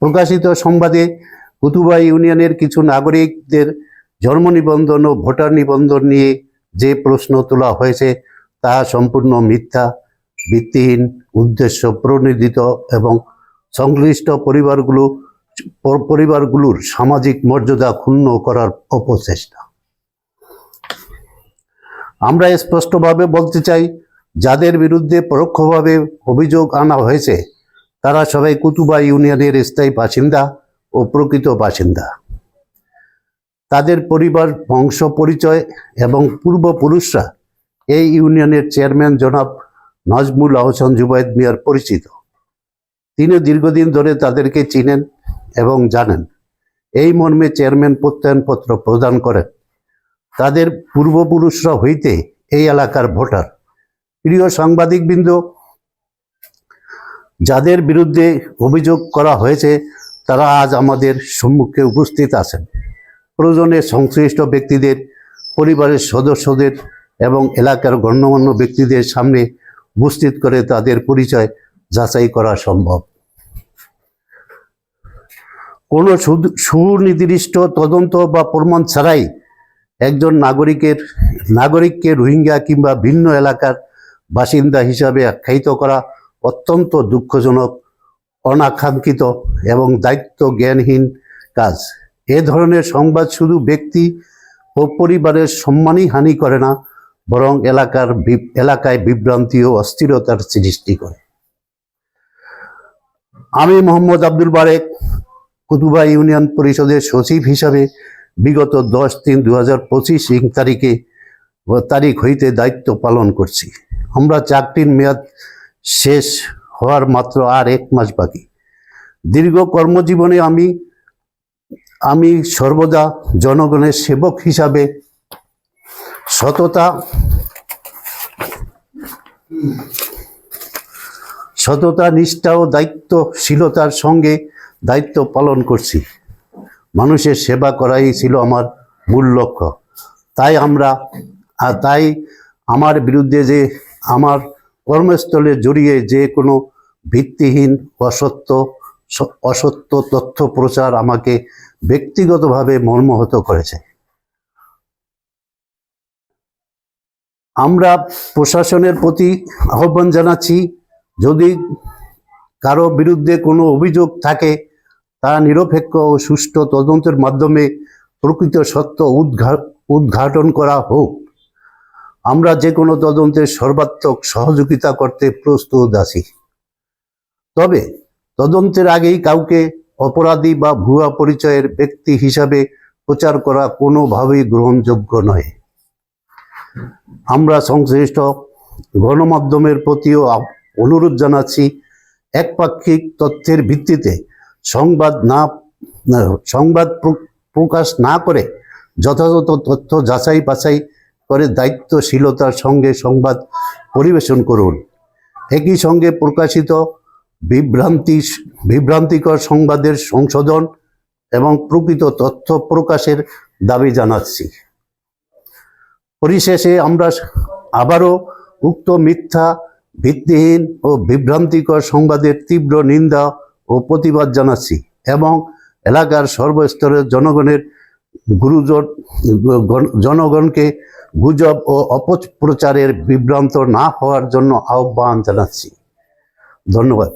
প্রকাশিত সংবাদে কুতুবা ইউনিয়নের কিছু নাগরিকদের জন্ম নিবন্ধন ও ভোটার নিবন্ধন নিয়ে যে প্রশ্ন তোলা হয়েছে তা সম্পূর্ণ মিথ্যা, ভিত্তিহীন, উদ্দেশ্য প্রণোদিত এবং সংশ্লিষ্ট পরিবারগুলোর সামাজিক মর্যাদা ক্ষুণ্ণ করার অপচেষ্টা। আমরা স্পষ্টভাবে বলতে চাই, যাদের বিরুদ্ধে পরোক্ষভাবে অভিযোগ আনা হয়েছে তারা সবাই কুতুবা ইউনিয়নের স্থায়ী বাসিন্দা ও প্রকৃত বাসিন্দা। তাদের পরিবার, বংশ পরিচয় এবং পূর্বপুরুষরা এই ইউনিয়নের চেয়ারম্যান জনাব নাজমুল আহসান জুবায়েদ মিয়ার পরিচিত। তিনি দীর্ঘদিন ধরে তাদেরকে চিনেন এবং জানেন। এই মর্মে চেয়ারম্যান প্রত্যয়নপত্র প্রদান করেন। তাদের পূর্বপুরুষরা হইতে এই এলাকার ভোটার। প্রিয় সাংবাদিকবৃন্দ, যাদের বিরুদ্ধে অভিযোগ করা হয়েছে তারা আজ আমাদের সম্মুখে উপস্থিত আছেন। প্রয়োজনে সংশ্লিষ্ট ব্যক্তিদের, পরিবারের সদস্যদের এবং এলাকার গণ্যমান্য ব্যক্তিদের সামনে উপস্থিত করে তাদের পরিচয় যাচাই করা সম্ভব। কোনো সুনির্দিষ্ট তদন্ত বা প্রমাণ ছাড়াই একজন নাগরিককে রোহিঙ্গা কিংবা ভিন্ন এলাকার বাসিন্দা হিসাবে আখ্যায়িত করা অত্যন্ত দুঃখজনক, অনাকাঙ্ক্ষিত এবং দায়িত্ব জ্ঞানহীন কাজ। এ ধরনের সংবাদ শুধু ব্যক্তি ও পরিবারের সম্মানই হানি করে না, বরং এলাকায় বিভ্রান্তি ও অস্থিরতার সৃষ্টি করে। আমি মোহাম্মদ আব্দুল বারেক, কুতুবা ইউনিয়ন পরিষদের সচিব হিসাবে বিগত 10/3/2025 তারিখ হইতে দায়িত্ব পালন করছি। আমরা চাকরির মেয়াদ শেষ হওয়ার মাত্র আর 1 মাস বাকি। দীর্ঘ কর্মজীবনে আমি সর্বদা জনগণের সেবক হিসাবে সততা, নিষ্ঠা ও দায়িত্বশীলতার সঙ্গে দায়িত্ব পালন করছি। মানুষের সেবা করাই ছিল আমার মূল লক্ষ্য। তাই আমার বিরুদ্ধে যে আমার কর্মস্থলে জড়িয়ে যে কোনো ভিত্তিহীন অসত্য তথ্য প্রচার আমাকে ব্যক্তিগতভাবে মর্মাহত করেছে। আমরা প্রশাসনের প্রতি আহ্বান জানাচ্ছি, যদি কারো বিরুদ্ধে কোনো অভিযোগ থাকে তা নিরপেক্ষ ও সুষ্ঠু তদন্তের মাধ্যমে প্রকৃত সত্য উদ্ঘাটন করা হোক। আমরা যে কোনো তদন্তের সর্বাত্মক সহযোগিতা করতে প্রস্তুত আছি। তবে তদন্তের আগেই কাউকে অপরাধী বা ভুয়া পরিচয়ের ব্যক্তি হিসাবে প্রচার করা কোনোভাবেই গ্রহণযোগ্য নয়। আমরা সংশ্লিষ্ট গণমাধ্যমের প্রতিও অনুরোধ জানাচ্ছি, একপাক্ষিক তথ্যের ভিত্তিতে সংবাদ প্রকাশ না করে যথাযথ তথ্য যাচাই বাছাই করে দায়িত্বশীলতার সঙ্গে সংবাদ পরিবেশন করুন। একই সঙ্গে প্রকাশিত বিভ্রান্তিকর সংবাদের সংশোধন এবং প্রকৃত তথ্য প্রকাশের দাবি জানাচ্ছি। পরিশেষে আমরা আবারও উক্ত মিথ্যা, ভিত্তিহীন ও বিভ্রান্তিকর সংবাদের তীব্র নিন্দা ও প্রতিবাদ জানাচ্ছি এবং এলাকার সর্বস্তরের জনগণকে গুজব ও অপপ্রচারের বিভ্রান্ত না হওয়ার জন্য আহ্বান জানাচ্ছি। ধন্যবাদ।